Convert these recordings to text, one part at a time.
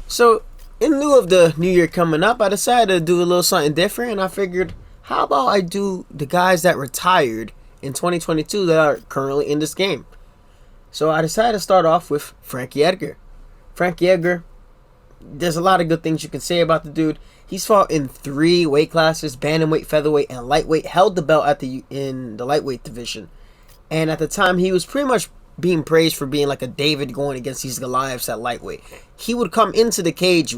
So, in lieu of the new year coming up, I decided to do a little something different, and I figured, how about I do the guys that retired in 2022 that are currently in this game? So, I decided to start off with Frankie Edgar. Frankie Edgar, there's a lot of good things you can say about the dude. He's fought in 3 weight classes: bantamweight, featherweight, and lightweight. Held the belt in the lightweight division, and at the time he was pretty much being praised for being like a David going against these Goliaths at lightweight. He would come into the cage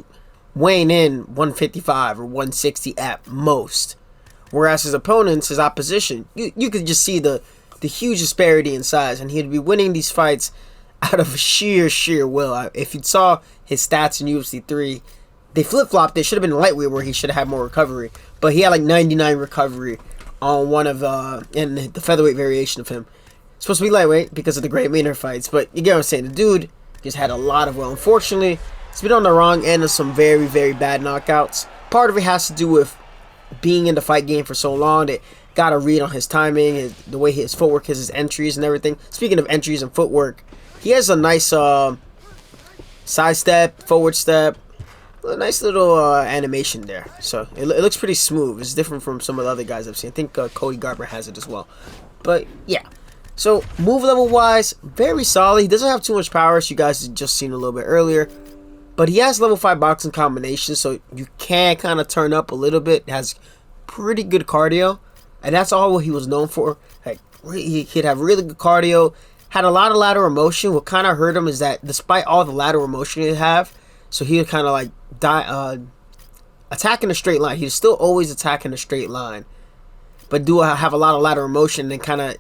weighing in 155 or 160 at most, whereas his opponents, his opposition, you could just see the huge disparity in size, and he'd be winning these fights out of sheer will. If you saw his stats in UFC 3, they flip-flopped. They should have been lightweight where he should have had more recovery, but he had like 99 recovery on one of in the featherweight variation of him. It's supposed to be lightweight because of the Great Maynard fights, but you get what I'm saying. The dude just had a lot of will. Unfortunately, he's been on the wrong end of some very bad knockouts. Part of it has to do with being in the fight game for so long. That got to read on his timing, the way his footwork is, his entries and everything. Speaking of entries and footwork, he has a nice side step, forward step, a nice little animation there. So it looks pretty smooth. It's different from some of the other guys I've seen. I think Cody Garbrandt has it as well. But yeah. So, move level wise, very solid. He doesn't have too much power, as you guys have just seen a little bit earlier. But he has level 5 boxing combinations, so you can kind of turn up a little bit. Has pretty good cardio, and that's all what he was known for. Like, he'd have really good cardio, had a lot of lateral motion. What kind of hurt him is that despite all the lateral motion he'd have, so he would kind of like attack in a straight line. He'd still always attack in a straight line, but do have a lot of lateral motion and then kind of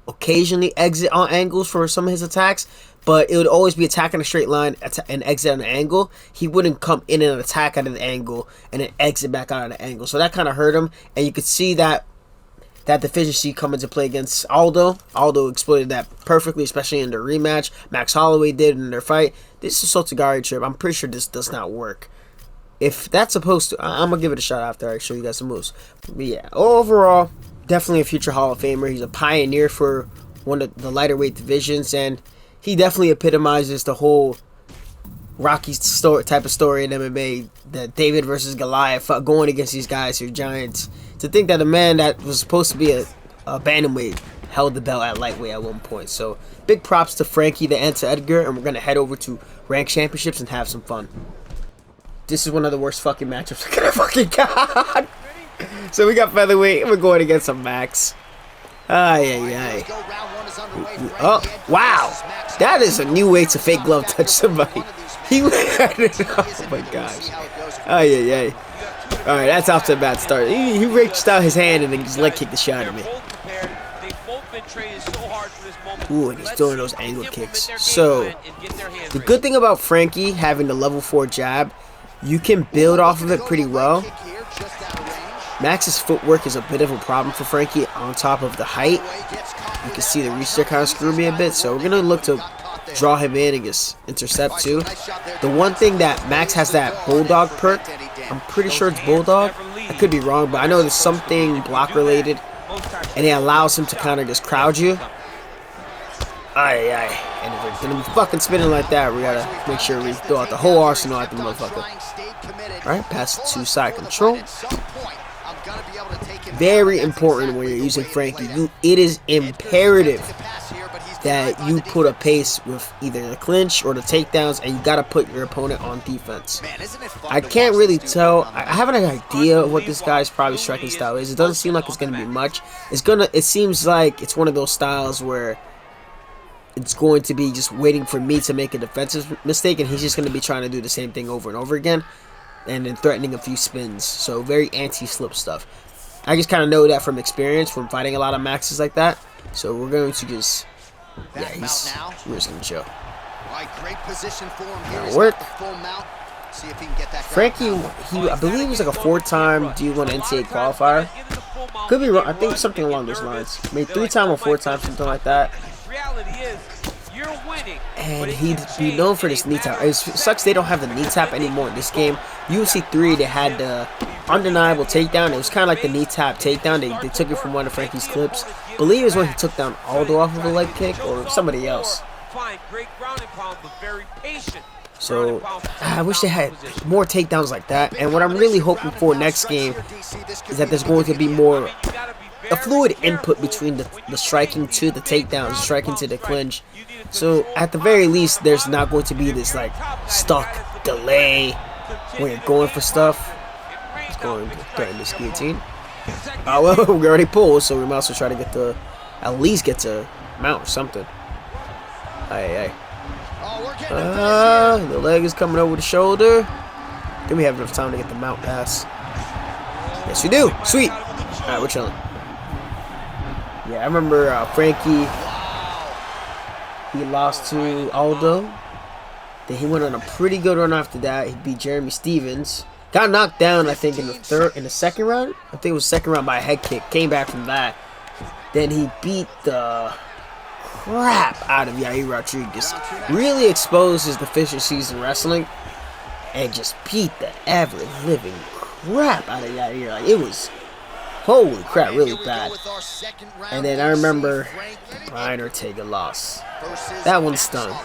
occasionally exit on angles for some of his attacks, but it would always be attacking a straight line and exit on an angle. He wouldn't come in and attack at an angle and then exit back out at an angle. So that kind of hurt him, and you could see that deficiency come into play against Aldo. Aldo exploited that perfectly, especially in their rematch. Max Holloway did in their fight. This is a Sotogari trip. I'm pretty sure this does not work. If that's supposed to, I'm going to give it a shot after I show you guys some moves. But yeah, overall, definitely a future Hall of Famer. He's a pioneer for one of the lighter weight divisions, and he definitely epitomizes the whole Rocky story, type of story in MMA, that David versus Goliath, going against these guys who are giants. To think that a man that was supposed to be a bantamweight held the belt at lightweight at one point. So big props to Frankie the Anta Edgar, and we're going to head over to Rank Championships and have some fun. This is one of the worst fucking matchups I could have fucking got. So we got featherweight, and we're going against some Max. Ay. Oh, wow. That is a new way to fake glove touch somebody. Oh my gosh. Ay. Alright, that's off to a bad start. He reached out his hand and then just leg kicked the shot at me. Ooh, and he's throwing those angle kicks. So, the good thing about Frankie having the level 4 jab, you can build off of it pretty well. Max's footwork is a bit of a problem for Frankie on top of the height. You can see the reach there kind of screwed me a bit, so we're going to look to draw him in and just intercept too. The one thing that Max has that Bulldog perk. I'm pretty sure it's Bulldog. I could be wrong, but I know there's something block related, and it allows him to kind of just crowd you. Ay. And if we're going to be fucking spinning like that, we got to make sure we throw out the whole arsenal at the motherfucker. Alright, pass to side control. Very important when you're using Frankie. It is imperative that you put a pace with either the clinch or the takedowns, and you gotta put your opponent on defense. I can't really tell. I have an idea of what this guy's probably striking style is. It doesn't seem like it's gonna be much. It seems like it's one of those styles where it's going to be just waiting for me to make a defensive mistake, and he's just gonna be trying to do the same thing over and over again, and then threatening a few spins. So very anti-slip stuff. I just kind of know that from experience, from fighting a lot of Maxes like that. So we're going to just, we're just going to chill. That'll work. Frankie, I believe he was like a 4-time D1 NCAA qualifier. Could be wrong. I think something along those lines. Maybe 3-time or 4-time, something like that. And he'd be known for this knee tap. It sucks they don't have the knee tap anymore in this game. UFC 3, they had the undeniable takedown. It was kind of like the knee tap takedown. They took it from one of Frankie's clips. I believe it was when he took down Aldo off of a leg kick or somebody else. So I wish they had more takedowns like that. And what I'm really hoping for next game is that there's going to be more a fluid input between the striking to the takedown, striking to the clinch. So at the very least, there's not going to be this like stuck delay when you're going for stuff. It's going to threaten this guillotine. Well, we already pulled, so we might as well try to get the at least get to mount or something. Aye. The leg is coming over the shoulder. Then we have enough time to get the mount pass. Yes, we do. Sweet. Alright, we're chilling. Yeah, I remember Frankie. He lost to Aldo. Then he went on a pretty good run after that. He beat Jeremy Stevens. Got knocked down, I think, in the second round. I think it was second round by a head kick. Came back from that. Then he beat the crap out of Yair Rodriguez. Really exposed his deficiencies in wrestling. And just beat the ever-living crap out of Yair. Like, it was, holy crap, really bad. And then I remember Brian Ortega lost. That one stung.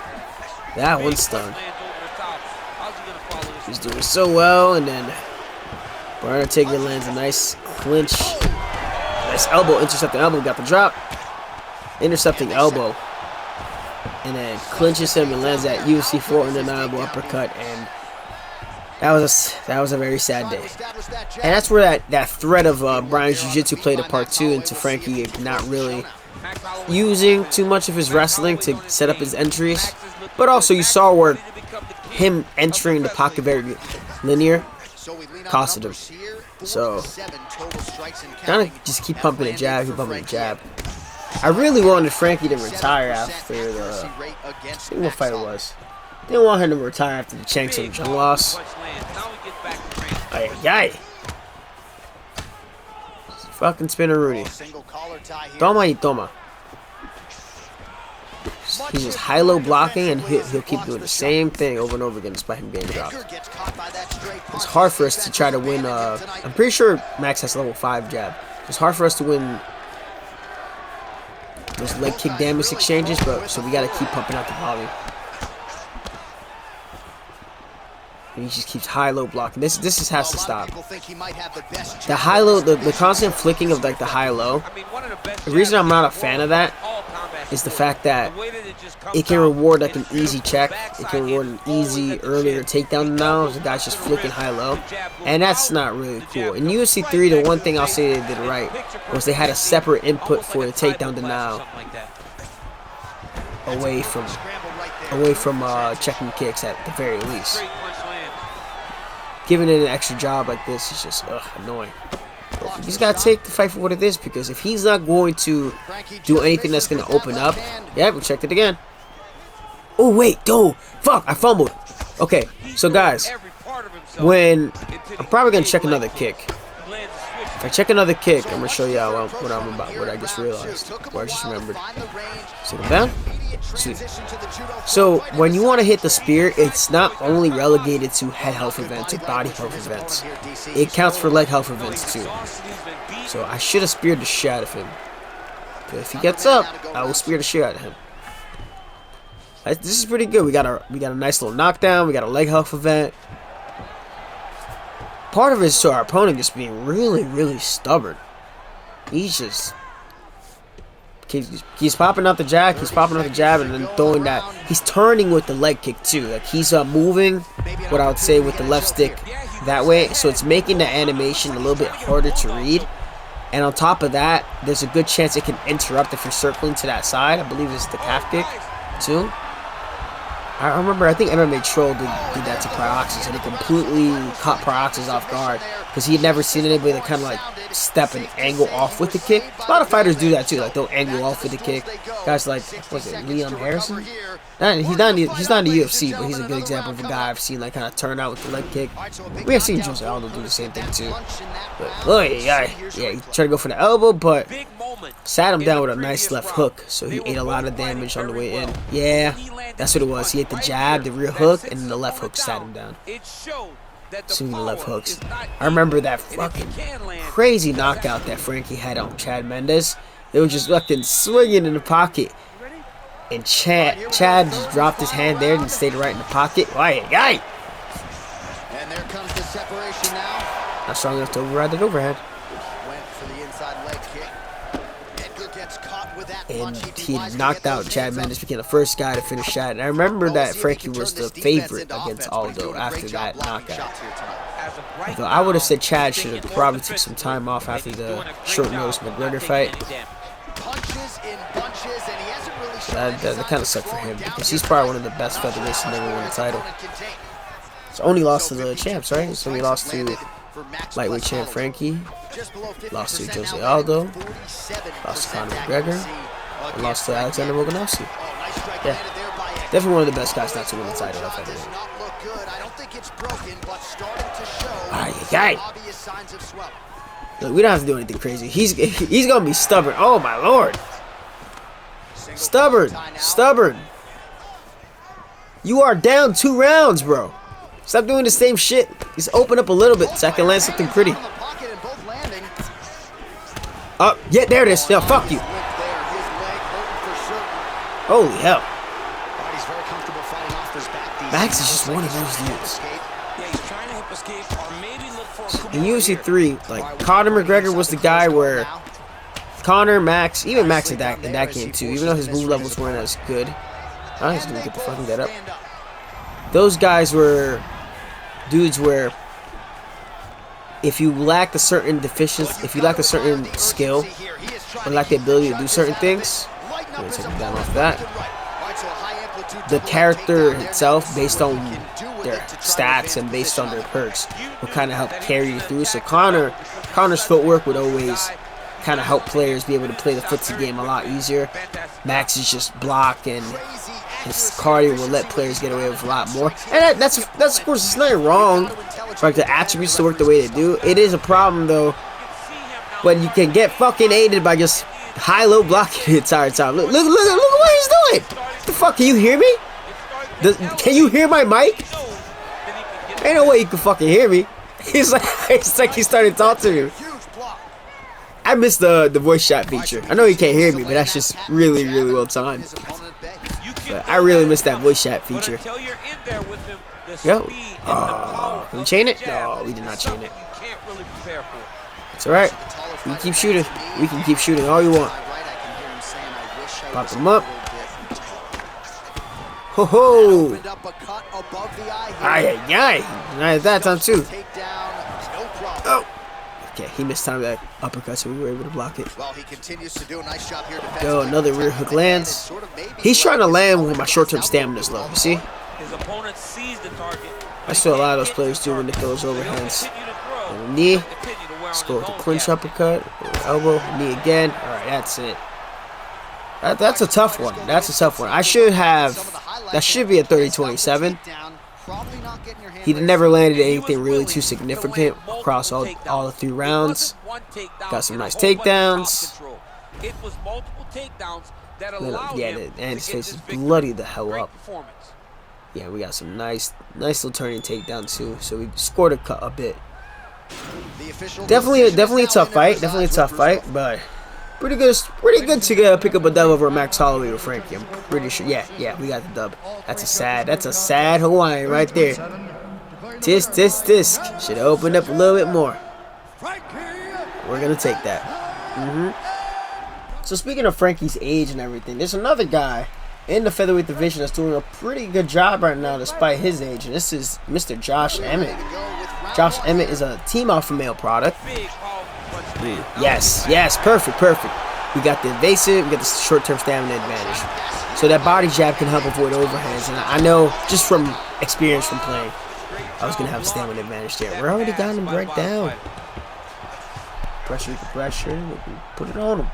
That one stung. He's doing so well, and then Brian Ortega lands a nice clinch. Nice elbow, intercepting elbow, got the drop. Intercepting elbow. And then clinches him and lands that UFC 4 undeniable uppercut, and that was a very sad day. And that's where that threat of Brian's jiu-jitsu played a part too, into Frankie not really using too much of his wrestling to set up his entries. But also you saw where him entering the pocket very linear costed him. So kind of just keep pumping the jab, keep pumping the jab. I really wanted Frankie to retire after the, I think what fight it was. Didn't want him to retire after the Chang Sung Jung loss. Ay. Fucking spinner Rudy. Toma y toma. He's just high-low blocking, and he'll keep doing the same thing over and over again despite him getting dropped. It's hard for us to try to win. I'm pretty sure Max has level 5 jab. It's hard for us to win those leg kick damage exchanges, but so we gotta keep pumping out the volume. And he just keeps high-low blocking. This just has to stop. The high-low, the constant flicking of like the high-low. The reason I'm not a fan of that is the fact that it can reward like an easy check. It can reward an easy earlier takedown now as the guy's just flicking high-low. And that's not really cool. In UFC 3, the one thing I'll say they did right was they had a separate input for the takedown denial away from checking kicks at the very least. Giving it an extra job like this is just annoying. You just gotta take the fight for what it is, because if he's not going to do anything that's gonna open up, yeah, we checked it again. Oh wait, fuck, I fumbled. Okay, so guys, when I'm probably gonna check another kick. If I check another kick, I'm gonna show y'all what I'm about, what I just realized, what I just remembered. Sit him down. Sweet. So when you want to hit the spear, it's not only relegated to head health events or body health events. It counts for leg health events too. So I should have speared the shit out of him. But if he gets up, I will spear the shit out of him. This is pretty good. We got a nice little knockdown. We got a leg health event. Part of it is to our opponent just being really, really stubborn. He's just keeps popping out the jab, and then throwing that. He's turning with the leg kick too. Like he's moving, what I would say, with the left stick that way. So it's making the animation a little bit harder to read. And on top of that, there's a good chance it can interrupt if you're circling to that side. I believe it's the calf kick too. I remember, I think MMA Troll did that to Prioxis, and it completely caught Prioxis off guard because he had never seen anybody that kind of like step and angle off with the kick. A lot of fighters do that too, like they'll angle off with the kick. Guys like, what's it, Liam Harrison? He's not in the UFC, but he's a good example of a guy I've seen like kind of turn out with the leg kick. We have seen Jose Aldo do the same thing too. But oh yeah, he tried to go for the elbow, but sat him down with a nice left hook, so he ate a lot of damage on the way in. Yeah, that's what it was. He hit the jab, the rear hook, and then the left hook sat him down. Swinging the left hooks. I remember that fucking crazy knockout that Frankie had on Chad Mendes. They were just fucking swinging in the pocket. And Chad just dropped his hand there and stayed right in the pocket. Why, guy? And there comes the separation now. Not strong enough to override that overhand. Went for the inside leg kick. Edgar gets caught with that And punch. he knocked out Chad Mendes, became the first guy to finish Chad. And I remember that Frankie was the favorite against Aldo after that knockout. Although I would have said Chad should have probably took some time off after the short-nosed McGregor fight. That kind of sucked for him because he's probably one of the best featherweights to never win a title. So only lost to the champs, right? So we lost to lightweight champ Frankie, lost to Jose Aldo, lost to Conor McGregor, and lost to Alexander Volkanovski. Yeah, definitely one of the best guys not to win the title at featherweight. Look, we don't have to do anything crazy. He's gonna be stubborn. Oh my lord. Stubborn. You are down 2 rounds, bro. Stop doing the same shit. Just open up a little bit so I can land something pretty. Oh, yeah, there it is. Yeah, fuck you. Holy hell. Max is just one of those dudes. In UFC 3, like, Conor McGregor was the guy where Conor, Max, even Max in that game too, even though his move levels weren't as good. I just didn't get the fucking get up. Those guys were dudes where if you lacked a certain deficiency, if you lacked a certain skill, or lacked the ability to do certain things, I'm gonna take him down off that. The character itself, based on their stats and based on their perks, will kind of help carry you through. So Conor's footwork would always kind of help players be able to play the footsie game a lot easier. Max is just block, and his cardio will let players get away with a lot more. And that's of course, it's not wrong for like the attributes to work the way they do. It is a problem though when you can get fucking aided by just high-low blocking the entire time. Look what he's doing. What the fuck? Can you hear me? Can you hear my mic? Ain't no way you can fucking hear me. It's like he started talking to me. I missed the voice chat feature. I know you can't hear me, but that's just really well timed. But I really missed that voice chat feature. Yo. Can we chain it? No, we did not chain it. It's alright. We can keep shooting. We can keep shooting all you want. Pop them up. Ho ho! Aye. Nice that time too. Oh. Okay, he missed time that uppercut, so we were able to block it. Yo, another rear hook lands. He's trying to land when my short-term stamina is low. You see? I saw a lot of those players do when they throw those overhands. And knee. Let's go with the clinch uppercut. Elbow, knee again. All right, that's it. That's a tough one. That's a tough one. I should have. That should be a 30-27. He never landed anything really too significant across all the 3 rounds. Got some nice takedowns. Yeah, and his face is bloody the hell up. Yeah, we got some nice little turning takedown too. So we scored a bit. Definitely a tough fight. But pretty good to pick up a dub over Max Holloway with Frankie. I'm pretty sure. Yeah, we got the dub. That's a sad Hawaiian right there. Tisk. Should have opened up a little bit more. We're gonna take that. So speaking of Frankie's age and everything, there's another guy in the featherweight division that's doing a pretty good job right now despite his age, and this is Mr. Josh Emmett. Josh Emmett is a Team Alpha Male product. Yes, perfect. We got the evasive, we got the short-term stamina advantage. So that body jab can help avoid overhands, and I know just from experience from playing, I was gonna have a stamina advantage there. We already got him right down. Pressure, we can put it on him.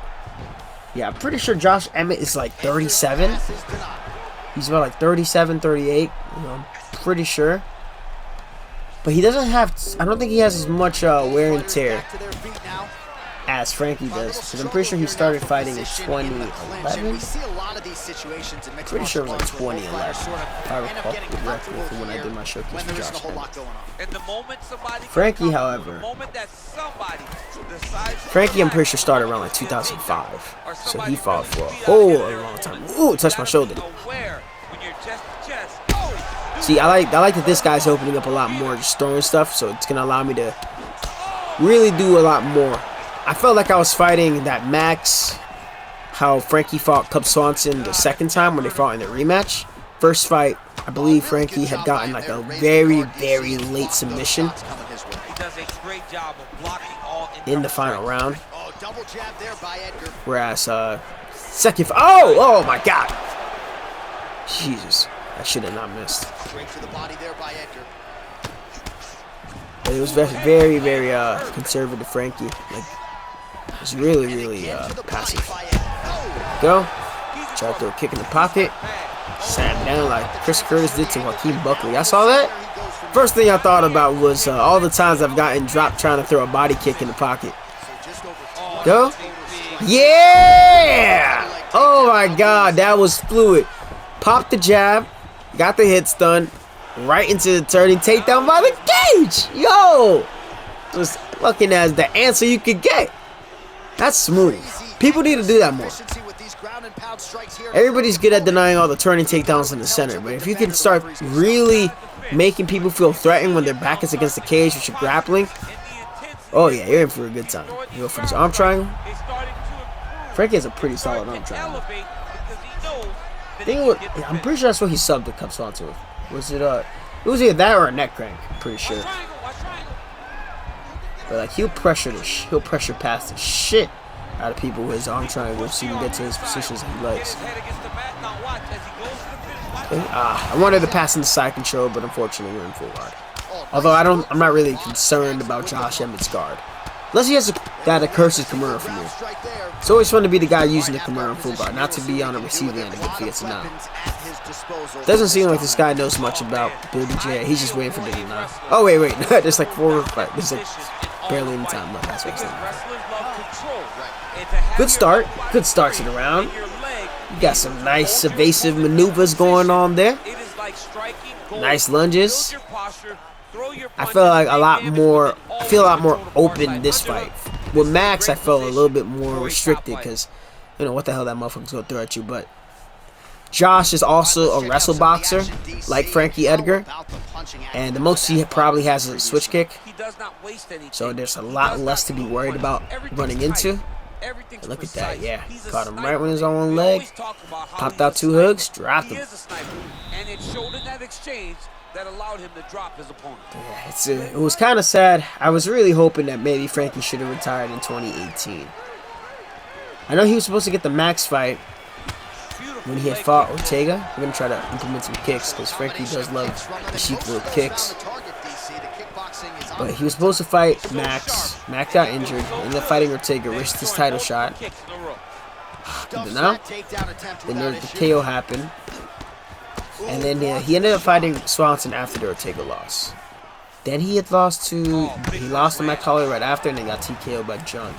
Yeah, I'm pretty sure Josh Emmett is like 37. He's about like 37, 38. I'm pretty sure. But he doesn't have, I don't think he has as much wear and tear as Frankie does, because I'm pretty sure he started fighting in 2011. Pretty sure it was like 2011, if I recall correctly, from when I did my showcase for Josh Emmett. Frankie, however, Frankie, I'm pretty sure started around like 2005, so he fought for a whole long time. Ooh, it touched my shoulder. See, I like that this guy's opening up a lot more, just throwing stuff, so it's gonna allow me to really do a lot more. I felt like I was fighting that Max, how Frankie fought Cub Swanson the second time when they fought in the rematch. First fight, I believe Frankie had gotten like a very, very late submission in the final round. Whereas, second fight, oh my God. Jesus, I should have not missed. But it was very, very conservative Frankie. Like, it was really, really passive. Go. Try to throw a kick in the pocket. Sat down like Chris Curtis did to Joaquin Buckley. I saw that. First thing I thought about was all the times I've gotten dropped trying to throw a body kick in the pocket. Go. Yeah! Oh my God, that was fluid. Popped the jab. Got the hit stun. Right into the turning takedown by the cage. Yo! Just looking as the answer you could get. That's smooth. People need to do that more. Everybody's good at denying all the turning takedowns in the center, but if you can start really making people feel threatened when their back is against the cage with your grappling, oh yeah, you're in for a good time. You go for this arm triangle. Frankie has a pretty solid arm triangle. I'm pretty sure that's what he subbed the Cub Swanson with. Was it was either that or a neck crank, I'm pretty sure. But like he'll pressure past the shit out of people with his arm triangle so he can get to his positions that he likes. Okay. I wanted to pass in the side control, but unfortunately we're in full guard. Although I'm not really concerned about Josh Emmett's guard. Unless he has a guy that curses Kimura from me. It's always fun to be the guy using the Kimura in full guard, not to be on the receiving end if he gets a knock. Doesn't seem like this guy knows much about Billy J. He's just waiting for Billy now. Oh wait, there's like 4 fights. There's like barely any time left. That's what I'm saying. Good start to the round. You got some nice evasive maneuvers going on there. Nice lunges. I feel like a lot more open this fight. With Max, I felt a little bit more restricted because, you know, what the hell that motherfucker's gonna throw at you. But Josh is also a wrestle boxer, like Frankie Edgar, and the most he probably has is a switch kick. So there's a lot less to be worried about running into. And look at that, yeah. Caught him right when he was on one leg. Popped out 2 hooks, dropped him. That allowed him to drop his opponent. Yeah, it was kind of sad. I was really hoping that maybe Frankie should have retired in 2018. I know he was supposed to get the Max fight when he had fought Ortega. We're going to try to implement some kicks because Frankie does love the cheap little kicks. But he was supposed to fight Max. Max got injured. Ended up fighting Ortega, risked his title shot. Then the KO happened. And then he ended up fighting Swanson after the Ortega loss. Then he lost to Max Holloway right after, and then got TKO'd by John.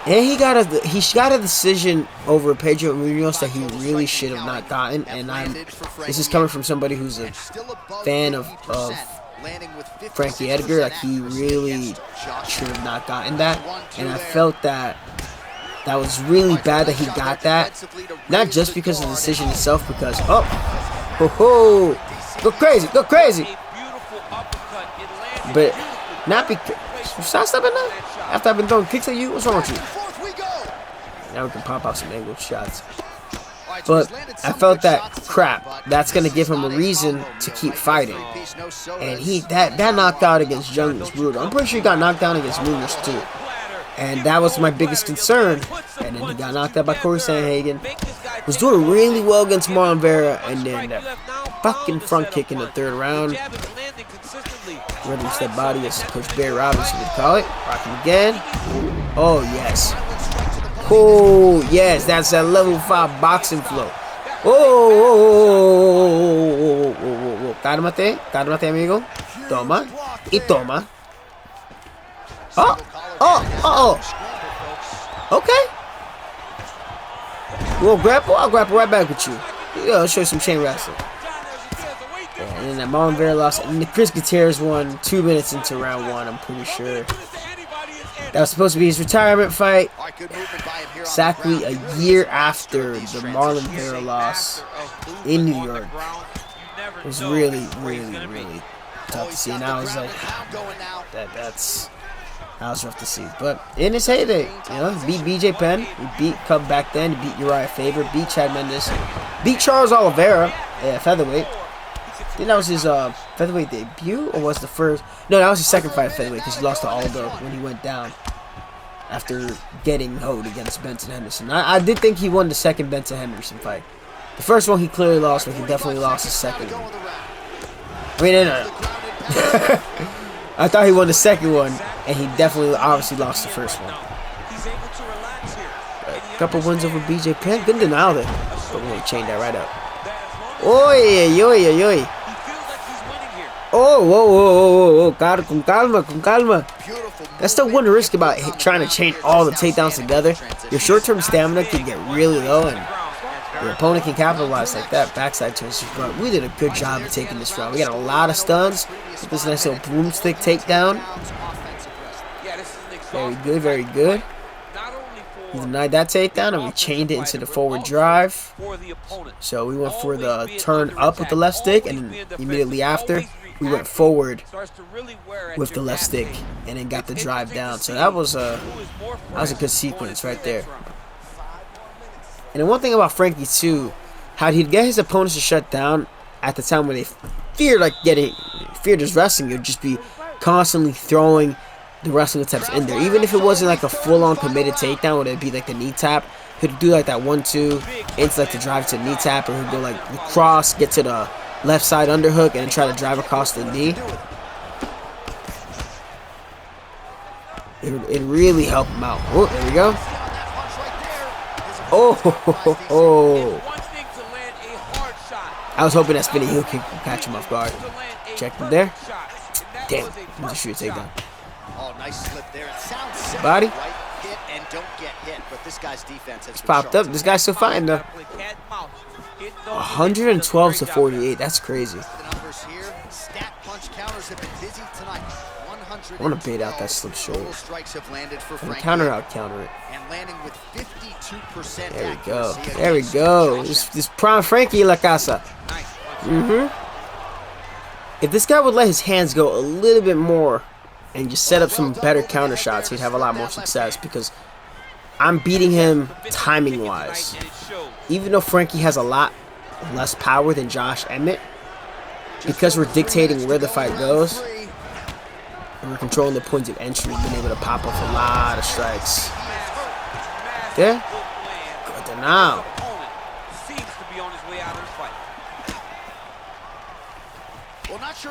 And he got a decision over Pedro Munoz that he really should have not gotten. And this is coming from somebody who's a fan of Frankie Edgar. Like, he really should have not gotten that. And I felt that was really bad that he got that. Not just because of the decision itself, because go crazy, but not because stop stepping now. After I've been throwing kicks at you, what's wrong with you? Now we can pop out some angled shots. But I felt that crap. That's gonna give him a reason to keep fighting. And that knockout against Jung was brutal. I'm pretty sure he got knocked down against Munoz too. And that was my biggest concern. And then he got knocked out by Corey Sandhagen. Was doing really well against Marlon Vera. And then that fucking front kick in the 3rd round. Rhythm step body, as Coach Barry Robinson would call it. Rocking again. Oh, yes. Oh, yes. That's that level 5 boxing flow. Oh. Cálmate, amigo. Toma. Y toma. Oh. Okay. You want grapple? I'll grapple right back with you. Yeah, I'll show you some chain wrestling. Yeah, and then that Marlon Vera lost. And the Chris Gutierrez won 2 minutes into round 1, I'm pretty sure. That was supposed to be his retirement fight. Exactly a year after the Marlon Vera loss in New York. It was really, really, really tough to see. And I was like, that was rough to see. But in his heyday, you know, he beat BJ Penn, he beat Cub back then, he beat Uriah Faber, beat Chad Mendes, beat Charles Oliveira, featherweight. I think that was his featherweight debut, or was the first? No, that was his second fight at featherweight because he lost to Aldo when he went down after getting hoed against Benson Henderson. I did think he won the second Benson Henderson fight. The first one he clearly lost, but he definitely lost the second one. I mean, no. I thought he won the second one, and he definitely, obviously, lost the first one. A couple wins over BJ Penn. Good denial there. But we're going to chain that right up. Oy, oy, oy, oy. Oh, whoa, whoa, whoa, whoa. Con calma, con calma. That's the one risk about trying to chain all the takedowns together. Your short-term stamina can get really low, and your opponent can capitalize like that. Backside twists. But we did a good job of taking this round. We got a lot of stuns. With this nice little broomstick takedown. Very good, very good. We denied that takedown, and we chained it into the forward drive. So we went for the turn up with the left stick, and then immediately after, we went forward with the left stick, and then got the drive down. So that was a good sequence right there. And the one thing about Frankie too, how he'd get his opponents to shut down at the time when they feared his wrestling, it would just be constantly throwing the wrestling attempts in there. Even if it wasn't like a full-on committed takedown, would it be like the knee tap? He'd do like that 1-2 into like the drive to the knee tap, or he'd go like the cross, get to the left side underhook, and then try to drive across the knee. It really helped him out. Oh, there we go. Oh, I was hoping that spinning heel kick would catch him off guard. Check him there. Damn, I'm just shoot a takedown. Oh, nice slip there. It sounds simple, Body. right? Hit and don't get hit, but this guy's defense has Popped up. This guy's still fighting though. 112 to 48. That's crazy. I want to bait out that slip shoulder. And counter out, counter it. There we go. There we go. This prime Frankie La Casa. If this guy would let his hands go a little bit more and just set up some better counter shots, he'd have a lot more success, because I'm beating him timing wise. Even though Frankie has a lot less power than Josh Emmett, because we're dictating where the fight goes and we're controlling the points of entry, we've been able to pop off a lot of strikes. There. Good now.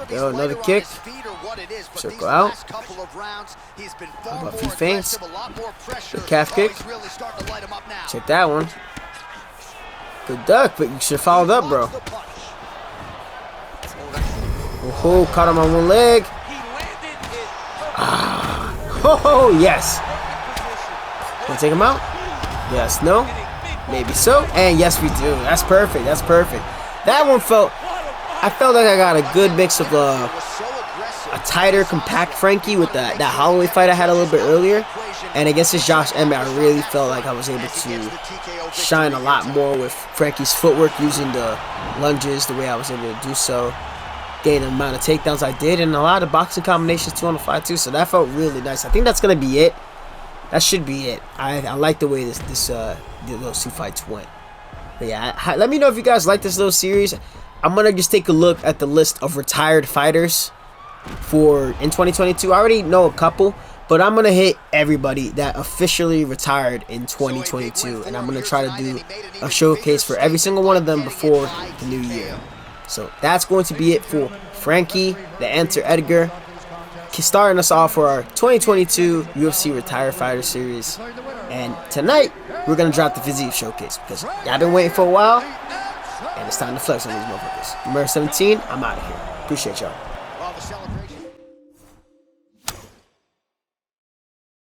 Yo, another kick. Circle out. How about a few feints? The calf kick. Check that one. Good duck, but you should have followed up, bro. Oh, caught him on one leg. Oh, yes. Want to take him out? Yes, no? Maybe so. And yes, we do. That's perfect. That's perfect. That one I felt like I got a good mix of a tighter, compact Frankie with that Holloway fight I had a little bit earlier. And against this Josh Emmett, I really felt like I was able to shine a lot more with Frankie's footwork, using the lunges the way I was able to do so. Gain the amount of takedowns I did, and a lot of boxing combinations too on the fight too. So that felt really nice. I think that's going to be it. That should be it. I like the way those two fights went. But yeah, let me know if you guys like this little series. I'm going to just take a look at the list of retired fighters in 2022. I already know a couple, but I'm going to hit everybody that officially retired in 2022. And I'm going to try to do a showcase for every single one of them before the new year. So that's going to be it for Frankie the Enter Edgar, starting us off for our 2022 UFC Retired Fighter Series. And tonight, we're going to drop the physique showcase, because y'all been waiting for a while, and it's time to flex on these motherfuckers. Number 17, I'm out of here. Appreciate y'all.